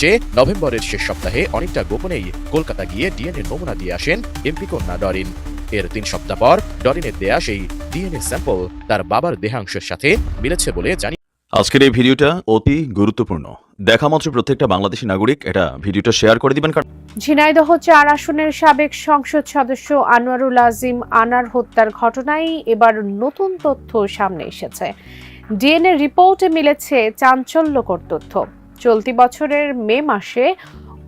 অবশেষে নভেম্বরের শেষ সপ্তাহে অনেকটা গোপনেই কলকাতা গিয়ে ডিএনএ নমুনা দিয়ে আসেন এমপি কন্যা ডরিন। এর 3 সপ্তাহ পর ডরিনের দেয়া সেই ডিএনএ স্যাম্পল তার বাবার দেহাংশের সাথে মিলেছে বলে জানি। আজকের এই ভিডিওটা অতি গুরুত্বপূর্ণ। দেখা মাত্র প্রত্যেকটা বাংলাদেশী নাগরিক এটা ভিডিওটা শেয়ার করে দিবেন। ঝিনাইদহ 4 আসনের সাবেক সংসদ সদস্য আনোয়ারুল আজিম আনার হত্যার ঘটনায় এবার নতুন তথ্য সামনে এসেছে। ডিএনএ রিপোর্টে মিলেছে চাঞ্চল্যকর তথ্য। চলতি বছরের মে মাসে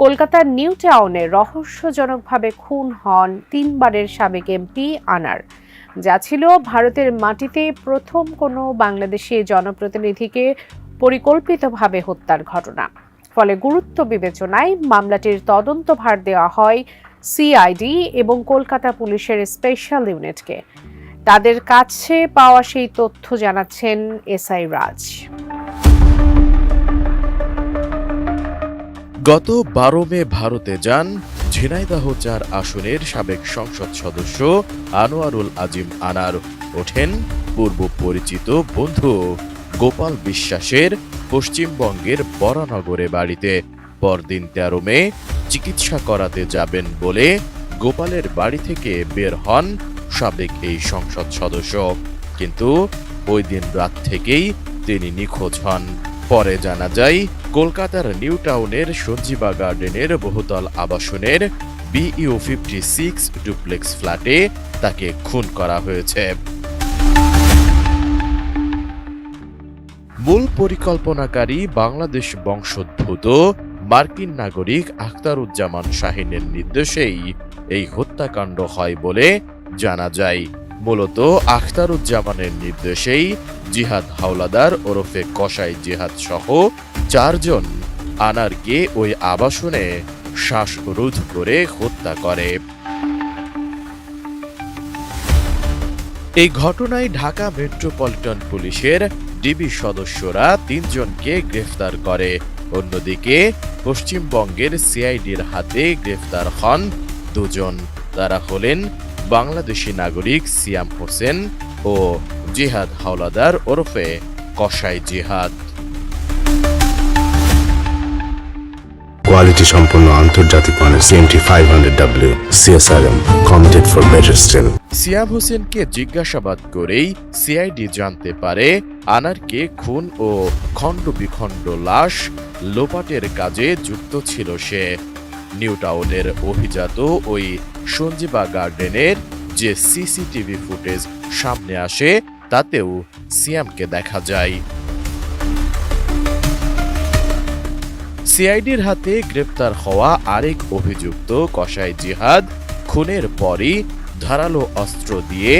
কলকাতার নিউ টাউনে রহস্যজনকভাবে খুন হন 3 বারের সাবেক এমপি আনার, যা ছিল ভারতের মাটিতে প্রথম কোনো বাংলাদেশি জনপ্রতিনিধিকে পরিকল্পিতভাবে হত্যার ঘটনা। ফলে গুরুত্ব বিবেচনায় মামলাটির তদন্তভার দেওয়া হয় সিআইডি এবং কলকাতা পুলিশের স্পেশাল ইউনিটকে। তাদের কাছে পাওয়া সেই তথ্য জানাচ্ছেন এসআই রাজ। গত 12 মে ভারতে যান ঝিনাইদহ 4 আসনের সাবেক সংসদ সদস্য আনোয়ারুল আজিম আনার। ওঠেন পূর্ব পরিচিত বন্ধু গোপাল বিশ্বাসের পশ্চিমবঙ্গের বরানগরে বাড়িতে। পরদিন 13 মে চিকিৎসা করাতে যাবেন বলে গোপালের বাড়ি থেকে বের হন সাবেক এই সংসদ সদস্য, কিন্তু ওই দিন রাত থেকেই তিনি নিখোঁজ হন। পরে জানা যায় কলকাতার নিউ টাউনের সঞ্জীবা গার্ডেনের বহুতল আবাসনের BU 56 ডুপ্লেক্স ফ্ল্যাটে তাকে খুন করা হয়েছে। মূল পরিকল্পনাকারী বাংলাদেশ বংশোদ্ভূত মার্কিন নাগরিক আখতারুজ্জামান শাহিনের নির্দেশেই এই হত্যাকাণ্ড হয় বলে জানা যায়। মূলত আখতারুজ্জামানের নির্দেশেই জিহাদ হাওলাদার ওরফে কসাই জিহাদ সহ 4 জন আনারকে ওই আবাসনে শ্বাসরোধ করে হত্যা করে। এই ঘটনায় ঢাকা মেট্রোপলিটন পুলিশের ডিবি সদস্যরা 3 জনকে গ্রেফতার করে। অন্যদিকে পশ্চিমবঙ্গের সিআইডির হাতে গ্রেফতার হন 2 জন। তারা হলেন বাংলাদেশি নাগরিক সিয়াম হোসেন ও জিহাদ হাওলাদার ওরফে কসাই জিহাদ। কোয়ালিটি সম্পন্ন আন্তর্জাতিক মানের CMT 500W CSRM committed for better steel. Siam হোসেনকে জিজ্ঞাসাবাদ করেই সিআইডি জানতে পারে আনারকে খুন ও খণ্ড বিখণ্ড লাশ লোপাটের কাজে যুক্ত ছিল সে। নিউ টাউনের অভিজাত ওই সঞ্জীবা গার্ডেনের যে সিসিটিভি ফুটেজ সামনে আসে তাতেও সিয়ামকে দেখা যায়। সিআইডির হাতে গ্রেপ্তার হওয়া আরেক অভিযুক্ত কসাই জিহাদ খুনের পরই ধারালো অস্ত্র দিয়ে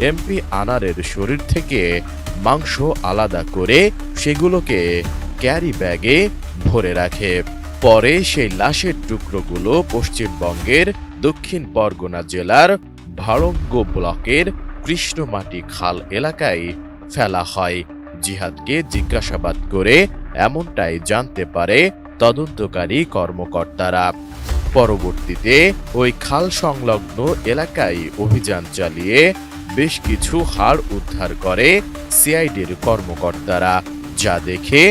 এমপি আনারের শরীর থেকে মাংস আলাদা করে সেগুলোকে ক্যারি ব্যাগে ভরে রাখে। পরে সেই লাশের টুকরোগুলো পশ্চিমবঙ্গের দক্ষিণ পরগনা জেলার ভাড়ঙ্গ ব্লকের কৃষ্ণমাটি খাল এলাকায় ফেলা হয়। জিহাদকে জিজ্ঞাসাবাদ করে এমনটাই জানতে পারে তদন্তকারী কর্মকর্তারা। পরবর্তীতে ওই খাল সংলগ্ন এলাকায় অভিযান চালিয়ে বেশ কিছু হাড় উদ্ধার করে সিআইডির কর্মকর্তারা, যা দেখে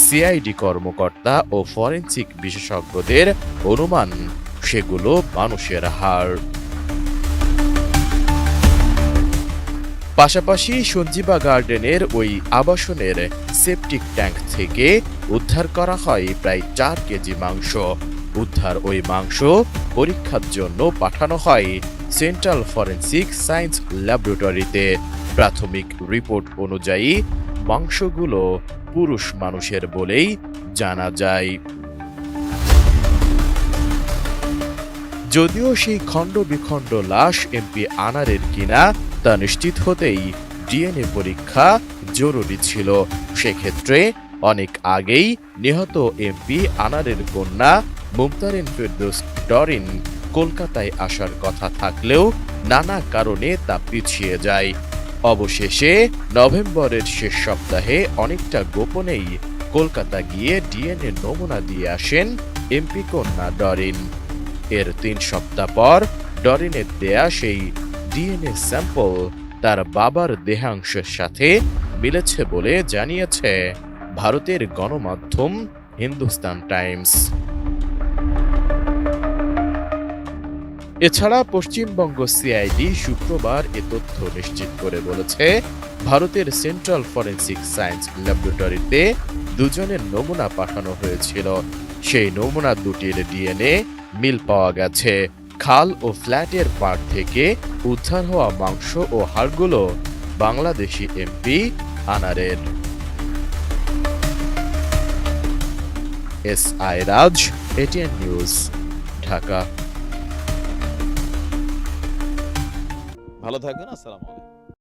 সিআইডি কর্মকর্তা ও ফরেনসিক বিশেষজ্ঞদের অনুমান সেগুলো মানুষের হাড়। পাশাপাশি সঞ্জীবা গার্ডেনের ওই আবাসনের সেপটিক ট্যাঙ্ক থেকে উদ্ধার করা হয় প্রায় 4 কেজি মাংস। উদ্ধার ওই মাংস পরীক্ষার জন্য পাঠানো হয় সেন্ট্রাল ফরেনসিক সায়েন্স ল্যাবরেটরিতে। প্রাথমিক রিপোর্ট অনুযায়ী মাংসগুলো পুরুষ মানুষের বলেই জানা যায়। যদিও সেই খণ্ড বিখণ্ড লাশ এমপি আনারের কিনা তা নিশ্চিত হতেই ডিএনএ পরীক্ষা জরুরি ছিল। সেক্ষেত্রে অনেক আগেই নিহত এমপি আনারের কন্যা মুমতারিন ফেরদৌস ডরিন কলকাতায় আসার কথা থাকলেও নানা কারণে তা পিছিয়ে যায়। অবশেষে নভেম্বরের শেষ সপ্তাহে অনেকটা গোপনেই কলকাতা গিয়ে ডিএনএ নমুনা দিয়ে আসেন এমপি কন্যা ডরিন। এর 3 সপ্তাহ পর ডরিনের দেয়া সেই ডিএনএ স্যাম্পল তার বাবার দেহাংশের সাথে মিলেছে বলে জানিয়েছে ভারতের গণমাধ্যম হিন্দুস্তান টাইমস। এছাড়া পশ্চিমবঙ্গ সিআইডি শুক্রবার এ তথ্য নিশ্চিত করে বলেছে, ভারতের সেন্ট্রাল ফরেনসিক সায়েন্স ল্যাবরেটরিতে দুজনের নমুনা পাঠানো হয়েছিল। সেই নমুনা দুটির ডিএনএ মিল পাওয়া গেছে। খাল ও ফ্ল্যাটের পাড় থেকে উদ্ধার হওয়া মাংস ও হাড়গুলো বাংলাদেশি এমপি আনারের। এসআই রাজ, এটিএন নিউজ, ঢাকা। ভালো থাকবেন। আসসালামু আলাইকুম।